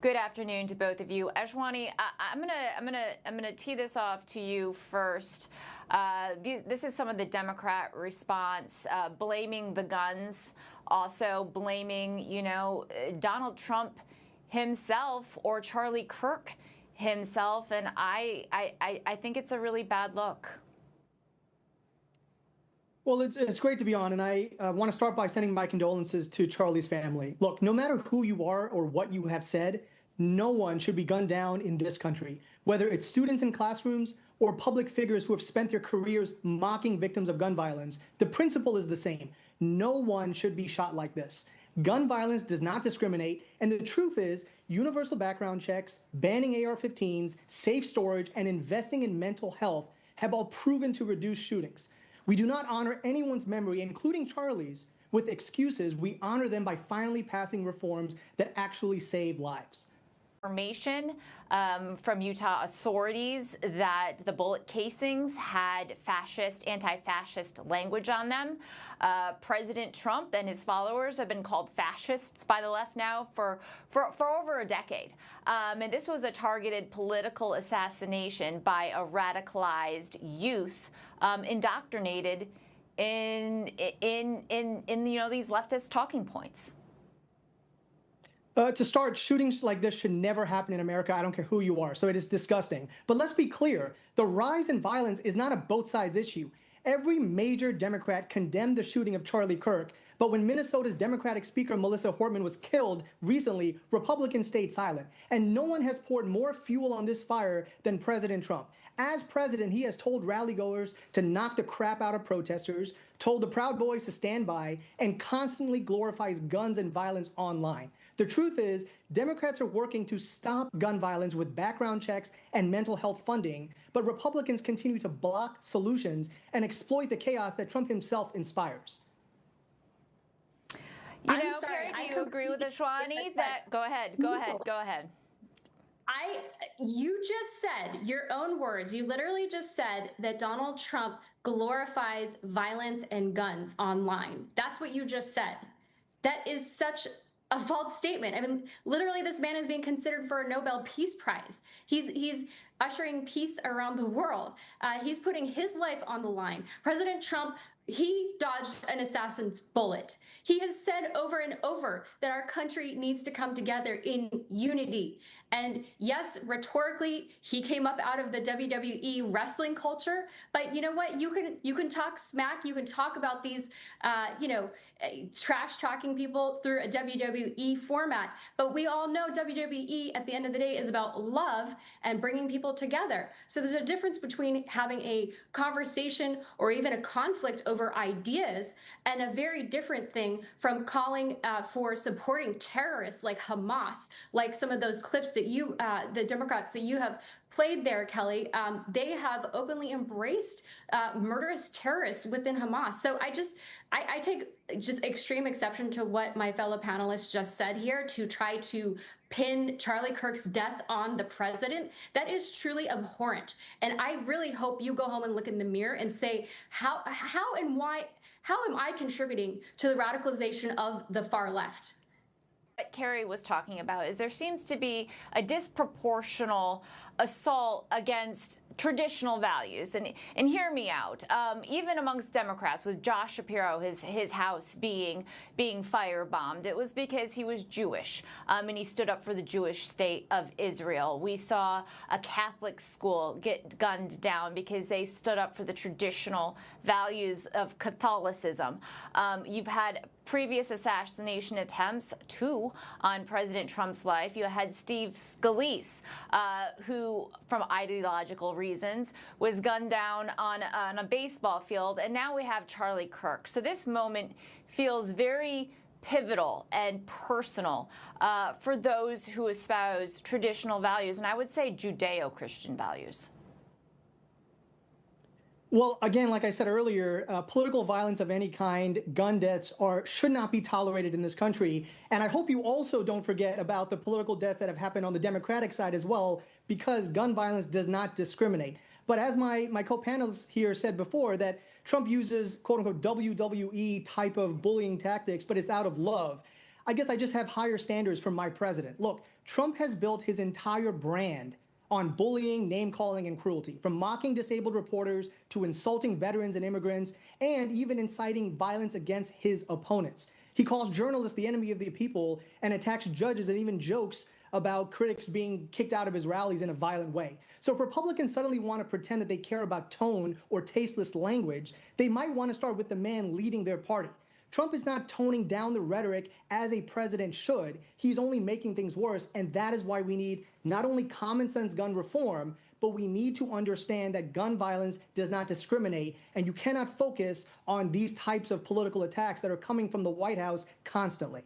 Good afternoon to both of you. Ashwani, I'm gonna tee this off to you first. This is some of the Democrat response, blaming the guns, also blaming, Donald Trump himself or Charlie Kirk himself, and I think it's a really bad look. Well, it's great to be on, and I want to start by sending my condolences to Charlie's family. Look, no matter who you are or what you have said, no one should be gunned down in this country, whether it's students in classrooms or public figures who have spent their careers mocking victims of gun violence. The principle is the same. No one should be shot like this. Gun violence does not discriminate, and the truth is, universal background checks, banning AR-15s, safe storage, and investing in mental health have all proven to reduce shootings. We do not honor anyone's memory, including Charlie's, with excuses. We honor them by finally passing reforms that actually save lives. Information from Utah authorities that the bullet casings had anti-fascist language on them. President Trump and his followers have been called fascists by the left now for over a decade. And this was a targeted political assassination by a radicalized youth indoctrinated in these leftist talking points. To start, shootings like this should never happen in America. I don't care who you are. So it is disgusting. But let's be clear. The rise in violence is not a both sides issue. Every major Democrat condemned the shooting of Charlie Kirk. But when Minnesota's Democratic Speaker Melissa Hortman was killed recently, Republicans stayed silent. And no one has poured more fuel on this fire than President Trump. As president, he has told rallygoers to knock the crap out of protesters, told the Proud Boys to stand by, and constantly glorifies guns and violence online. The truth is, Democrats are working to stop gun violence with background checks and mental health funding, but Republicans continue to block solutions and exploit the chaos that Trump himself inspires. I'm sorry, do you agree with Ashwani? Go ahead. You just said, your own words, you literally just said that Donald Trump glorifies violence and guns online. That's what you just said. That is such a false statement. I mean, literally, this man is being considered for a Nobel Peace Prize. He's ushering peace around the world. He's putting his life on the line. President Trump, he dodged an assassin's bullet. He has said over and over that our country needs to come together in unity. And yes, rhetorically, he came up out of the WWE wrestling culture. But you know what? You can talk smack. You can talk about these, trash talking people through a WWE format. But we all know WWE at the end of the day is about love and bringing people together. So there's a difference between having a conversation or even a conflict over ideas and a very different thing from calling for supporting terrorists like Hamas, like some of those clips that you, the Democrats that you have played there, Kelly. They have openly embraced murderous terrorists within Hamas. So I take just extreme exception to what my fellow panelists just said here to try to pin Charlie Kirk's death on the president. That is truly abhorrent. And I really hope you go home and look in the mirror and say, how am I contributing to the radicalization of the far left? What Carrie was talking about is there seems to be a disproportional assault against traditional values, and hear me out. Even amongst Democrats, with Josh Shapiro, his house being firebombed, it was because he was Jewish, and he stood up for the Jewish state of Israel. We saw a Catholic school get gunned down because they stood up for the traditional values of Catholicism. You've had previous assassination attempts, two on President Trump's life. You had Steve Scalise, who, from ideological reasons, was gunned down on a baseball field, and now we have Charlie Kirk. So this moment feels very pivotal and personal for those who espouse traditional values, and I would say Judeo-Christian values. Well, again, like I said earlier, political violence of any kind, gun deaths should not be tolerated in this country. And I hope you also don't forget about the political deaths that have happened on the Democratic side as well, because gun violence does not discriminate. But as my co-panelists here said before, that Trump uses quote unquote WWE type of bullying tactics, but it's out of love. I guess I just have higher standards for my president. Look, Trump has built his entire brand on bullying, name calling, and cruelty, from mocking disabled reporters to insulting veterans and immigrants, and even inciting violence against his opponents. He calls journalists the enemy of the people and attacks judges and even jokes about critics being kicked out of his rallies in a violent way. So if Republicans suddenly want to pretend that they care about tone or tasteless language, they might want to start with the man leading their party. Trump is not toning down the rhetoric as a president should. He's only making things worse, and that is why we need not only common sense gun reform, but we need to understand that gun violence does not discriminate, and you cannot focus on these types of political attacks that are coming from the White House constantly.